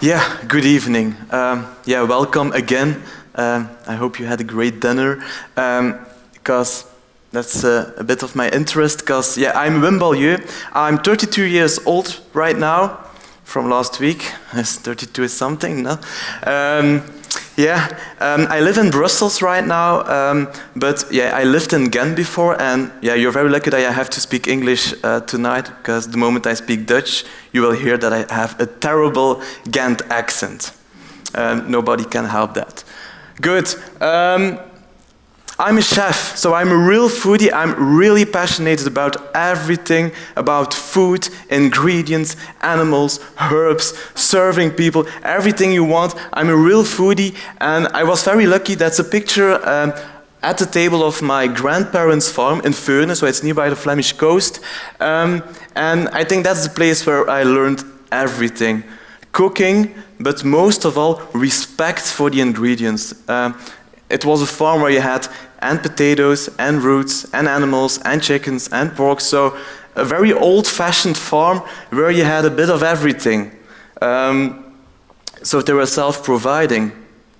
Yeah, good evening. Welcome again. I hope you had a great dinner, because that's a bit of my interest, because I'm Wim Ballieu. I'm 32 years old right now, from last week. 32 is something, no? I live in Brussels right now, but I lived in Ghent before, and you're very lucky that I have to speak English tonight, because the moment I speak Dutch, you will hear that I have a terrible Ghent accent. Nobody can help that. Good. I'm a chef, so I'm a real foodie. I'm really passionate about everything, about food, ingredients, animals, herbs, serving people, everything you want. I'm a real foodie, and I was very lucky. That's a picture at the table of my grandparents' farm in Veurne, so it's nearby the Flemish coast. And I think that's the place where I learned everything. Cooking, but most of all, respect for the ingredients. It was a farm where you had and potatoes, and roots, and animals, and chickens, and pork. So a very old-fashioned farm where you had a bit of everything. So they were self-providing,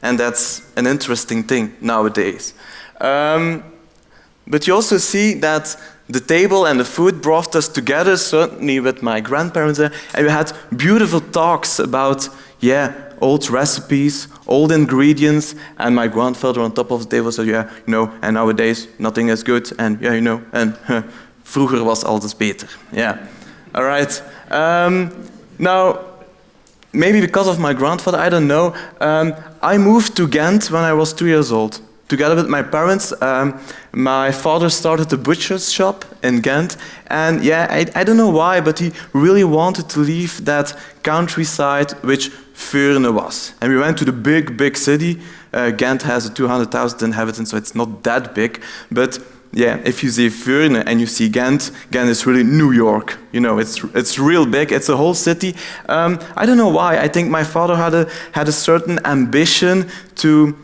and that's an interesting thing nowadays. But you also see that the table and the food brought us together, certainly with my grandparents there, and we had beautiful talks about, old recipes, old ingredients, and my grandfather on top of the table said, and nowadays nothing is good, and vroeger was alles beter. All right. Now, maybe because of my grandfather, I don't know, I moved to Ghent when I was 2 years old. Together with my parents, my father started a butcher's shop in Ghent, and I don't know why, but he really wanted to leave that countryside which Veurne was. And we went to the big city. Ghent has 200,000 inhabitants, so it's not that big. But if you see Veurne and you see Ghent, Ghent is really New York. It's real big. It's a whole city. I don't know why. I think my father had a certain ambition to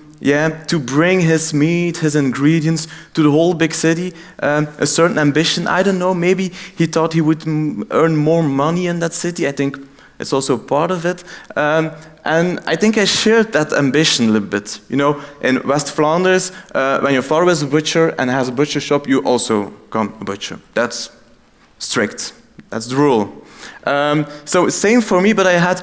bring his meat, his ingredients to the whole big city, a certain ambition. I don't know, maybe he thought he would earn more money in that city. I think it's also part of it. And I think I shared that ambition a little bit. In West Flanders, when your father is a butcher and has a butcher shop, you also become a butcher. That's strict. That's the rule. So same for me, but I have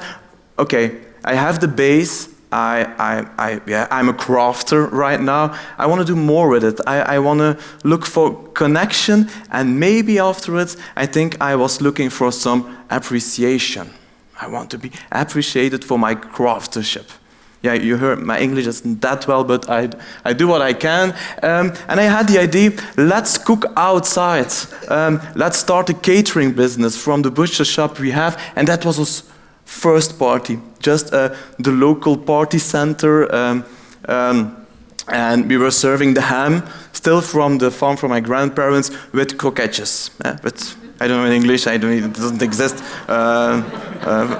the base. I'm a crafter right now. I want to do more with it. I want to look for connection, and maybe afterwards, I think I was looking for some appreciation. I want to be appreciated for my craftership. You heard my English isn't that well, but I do what I can. And I had the idea, let's cook outside. Let's start a catering business from the butcher shop we have, and that was us. First party, just the local party center, and we were serving the ham, still from the farm from my grandparents, with croquettes. But I don't know in English, it doesn't exist.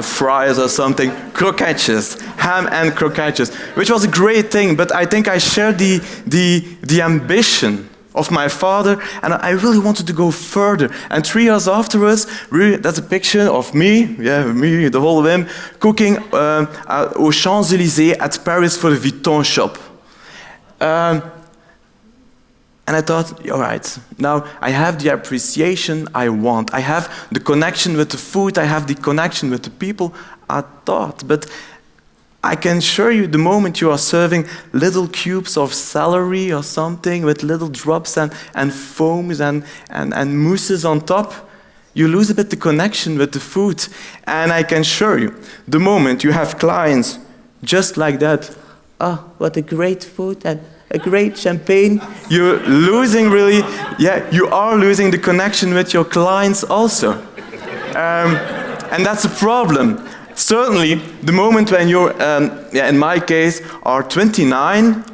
Fries or something. Croquettes, ham and croquettes, which was a great thing. But I think I shared the ambition of my father, and I really wanted to go further. And 3 years afterwards, that's a picture of me, the whole Wim, cooking aux Champs-Élysées at Paris for the Vuitton shop. And I thought, all right, now I have the appreciation I want. I have the connection with the food, I have the connection with the people, I thought. But I can assure you, the moment you are serving little cubes of celery or something with little drops and foams and mousses on top, you lose a bit the connection with the food. And I can assure you, the moment you have clients just like that, what a great food and a great champagne, you're losing really, you are losing the connection with your clients also. And that's a problem. Certainly, the moment when you're, in my case, are 29,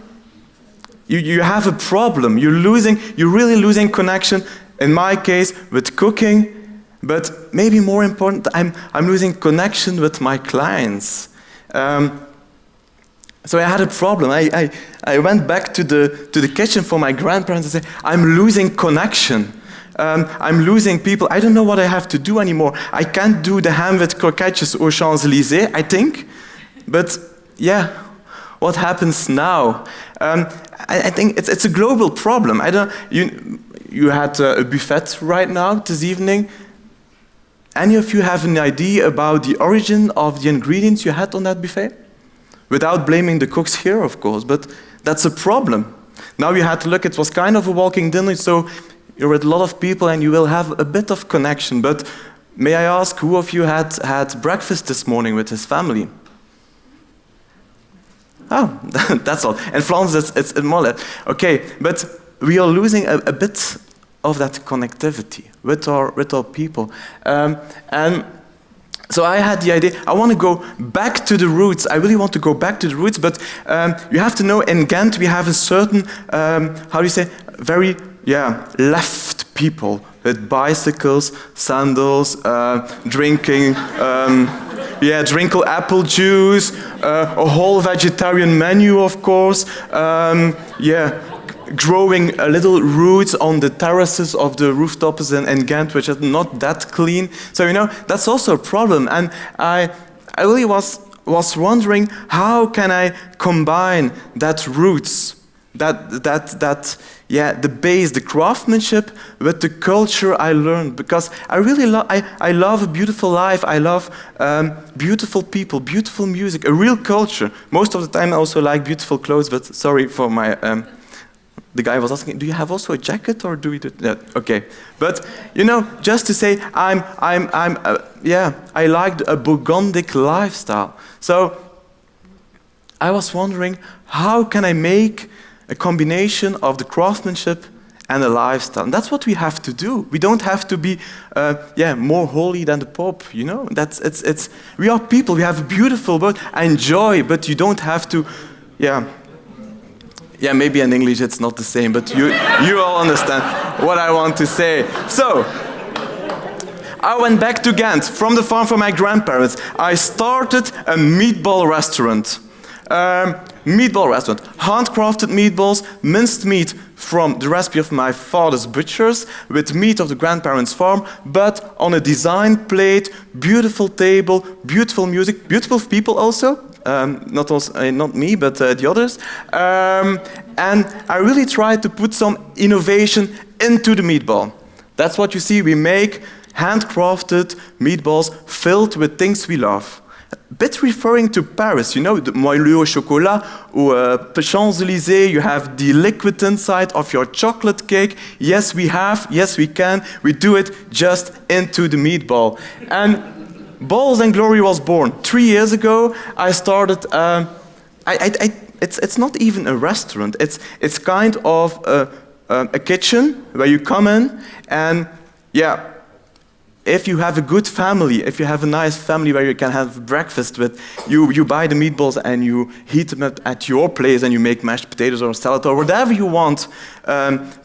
you have a problem. You're really losing connection, in my case, with cooking, but maybe more important, I'm losing connection with my clients. So I had a problem. I went back to the kitchen for my grandparents and said, I'm losing connection. I'm losing people. I don't know what I have to do anymore. I can't do the ham with croquettes aux Champs-Élysées, I think. But yeah, what happens now? I think it's a global problem. You had a buffet right now this evening. Any of you have an idea about the origin of the ingredients you had on that buffet? Without blaming the cooks here, of course, but that's a problem. Now you had to look, it was kind of a walking dinner, so you're with a lot of people and you will have a bit of connection. But may I ask, who of you had breakfast this morning with his family? Oh, that's all. In Flanders, it's more or less. Okay, but we are losing a bit of that connectivity with our people. And so I had the idea, I want to go back to the roots. I really want to go back to the roots, but you have to know in Ghent we have a certain, how do you say, very left people with bicycles, sandals, drinking apple juice, a whole vegetarian menu, of course. Growing little roots on the terraces of the rooftops in Ghent, which are not that clean. So that's also a problem. And I really was wondering, how can I combine that roots, the base, the craftsmanship, with the culture I learned? Because I really I love a beautiful life. I love beautiful people, beautiful music, a real culture. Most of the time I also like beautiful clothes, but sorry for my... the guy was asking, do you have also a jacket, or do we do that? Okay, but just to say, I liked a Burgundic lifestyle. So I was wondering, how can I make a combination of the craftsmanship and a lifestyle? And that's what we have to do. We don't have to be, more holy than the Pope. We are people. We have a beautiful word, enjoy, but you don't have to, Yeah, maybe in English it's not the same, but you all understand what I want to say. So, I went back to Ghent from the farm from my grandparents. I started a meatball restaurant. Handcrafted meatballs, minced meat from the recipe of my father's butchers, with meat of the grandparents' farm, but on a design plate, beautiful table, beautiful music, beautiful people also. Not me, but the others. And I really tried to put some innovation into the meatball. That's what you see. We make handcrafted meatballs filled with things we love. A bit referring to Paris, the moelleux au chocolat, or Champs-Élysées, you have the liquid inside of your chocolate cake. Yes, we have. Yes, we can. We do it just into the meatball. And Balls and Glory was born 3 years ago. I started. It's not even a restaurant. It's kind of a kitchen where you come in, and if you have a good family, if you have a nice family where you can have breakfast with, you buy the meatballs and you heat them up at your place, and you make mashed potatoes or salad or whatever you want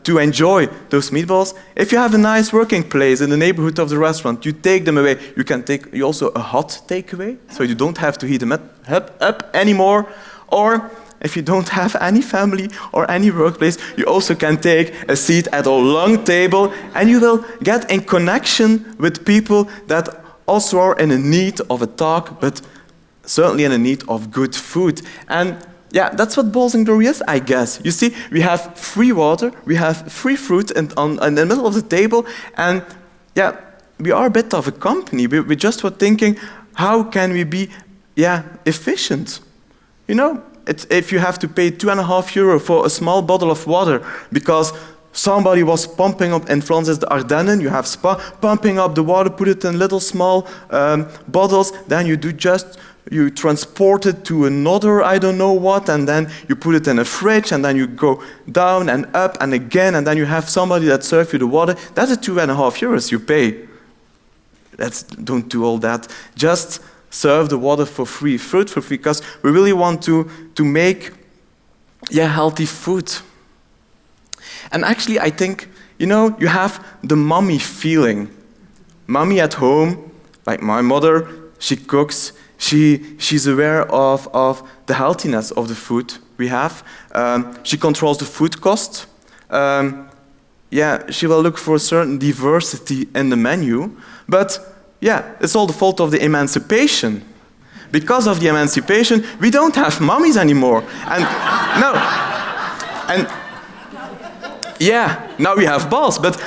to enjoy those meatballs. If you have a nice working place in the neighborhood of the restaurant, you take them away. You can take also a hot takeaway, so you don't have to heat them up anymore. Or if you don't have any family or any workplace, you also can take a seat at a long table, and you will get in connection with people that also are in a need of a talk, but certainly in a need of good food. And that's what Balls and Glory is, I guess. You see, we have free water, we have free fruit in the middle of the table, and we are a bit of a company. We just were thinking, how can we be efficient? If you have to pay €2.50 for a small bottle of water because somebody was pumping up, in France the Ardennen, you have Spa, pumping up the water, put it in little small bottles, then you transport it to another I don't know what, and then you put it in a fridge, and then you go down and up and again, and then you have somebody that serves you the water. That's €2.50 you pay. Don't do all that. Just serve the water for free, fruit for free, because we really want to make healthy food. And actually, I think, you have the mommy feeling. Mommy at home, like my mother, she cooks, she's aware of the healthiness of the food we have. She controls the food cost. She will look for a certain diversity in the menu, but it's all the fault of the emancipation. because of the emancipation, we don't have mummies anymore. And no, and yeah, now we have balls, but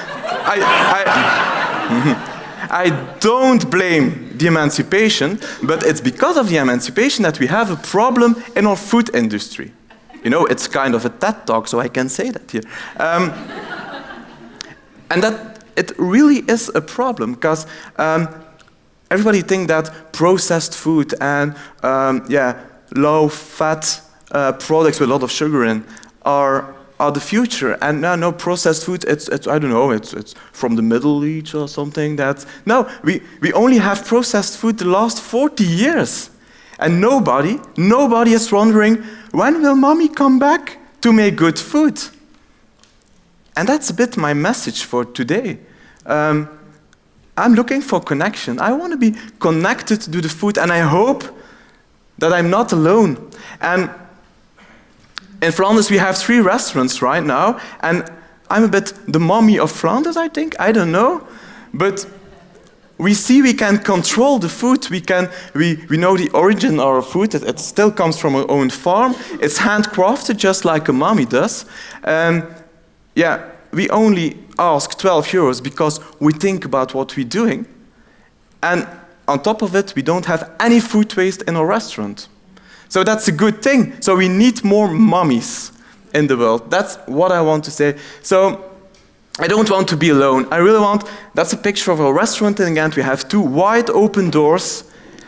I don't blame the emancipation, but it's because of the emancipation that we have a problem in our food industry. You know, it's kind of a TED talk, so I can say that here. And that it really is a problem, because everybody thinks that processed food and low-fat products with a lot of sugar in are the future. And no, processed food, it's I don't know, it's from the Middle East or something. No, we only have processed food the last 40 years. And nobody is wondering, when will mommy come back to make good food? And that's a bit my message for today. I'm looking for connection. I want to be connected to the food, and I hope that I'm not alone. And in Flanders, we have 3 restaurants right now, and I'm a bit the Mommy of Flanders, I think. I don't know. But we see we can control the food. We know the origin of our food. It still comes from our own farm. It's handcrafted, just like a mommy does. We only ask 12 euros because we think about what we're doing. And on top of it, we don't have any food waste in our restaurant. So that's a good thing. So we need more mummies in the world. That's what I want to say. So I don't want to be alone. That's a picture of our restaurant in Ghent. We have 2 wide open doors.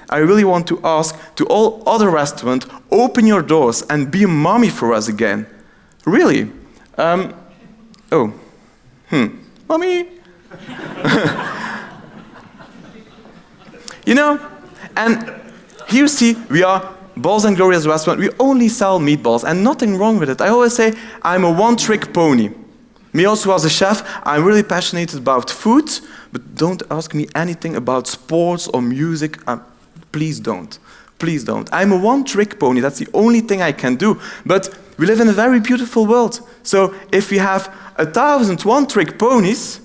I really want to ask to all other restaurants, open your doors and be a mommy for us again. Really. Mommy. You know, and here you see, we are Balls and Gloria's restaurant. We only sell meatballs, and nothing wrong with it. I always say, I'm a one-trick pony. Me also as a chef, I'm really passionate about food, but don't ask me anything about sports or music. Please don't. Please don't. I'm a one-trick pony. That's the only thing I can do. But we live in a very beautiful world. So if we have 1,000 one-trick ponies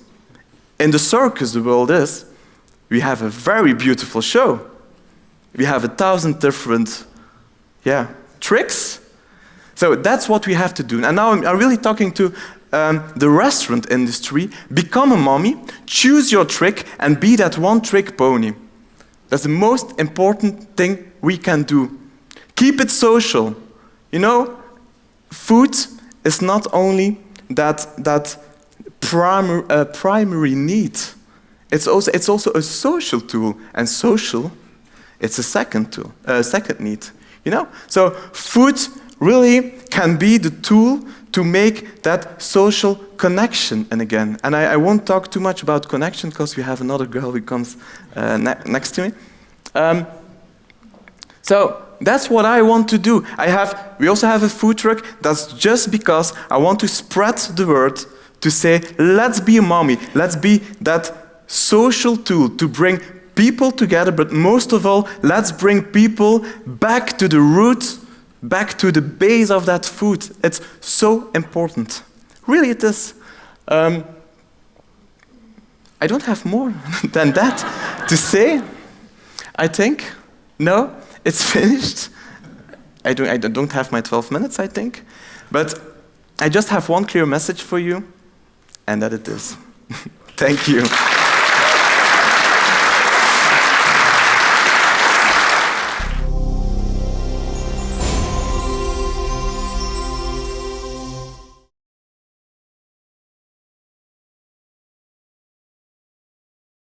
in the circus the world is, we have a very beautiful show. We have 1,000 different tricks. So that's what we have to do. And now I'm really talking to the restaurant industry. Become a mommy, choose your trick, and be that one-trick pony. That's the most important thing we can do. Keep it social. You know, food is not only that primary need. It's also a social tool, and social, it's a second need. You know, so food really can be the tool to make that social connection. And again, and I won't talk too much about connection because we have another girl who comes next to me. So that's what I want to do. We also have a food truck. That's just because I want to spread the word to say, let's be a mommy. Let's be that social tool to bring people together, but most of all, let's bring people back to the root, back to the base of that food. It's so important. Really, it is. I don't have more than that to say, I think. No, it's finished. I don't have my 12 minutes, I think. But I just have one clear message for you, and that it is. Thank you.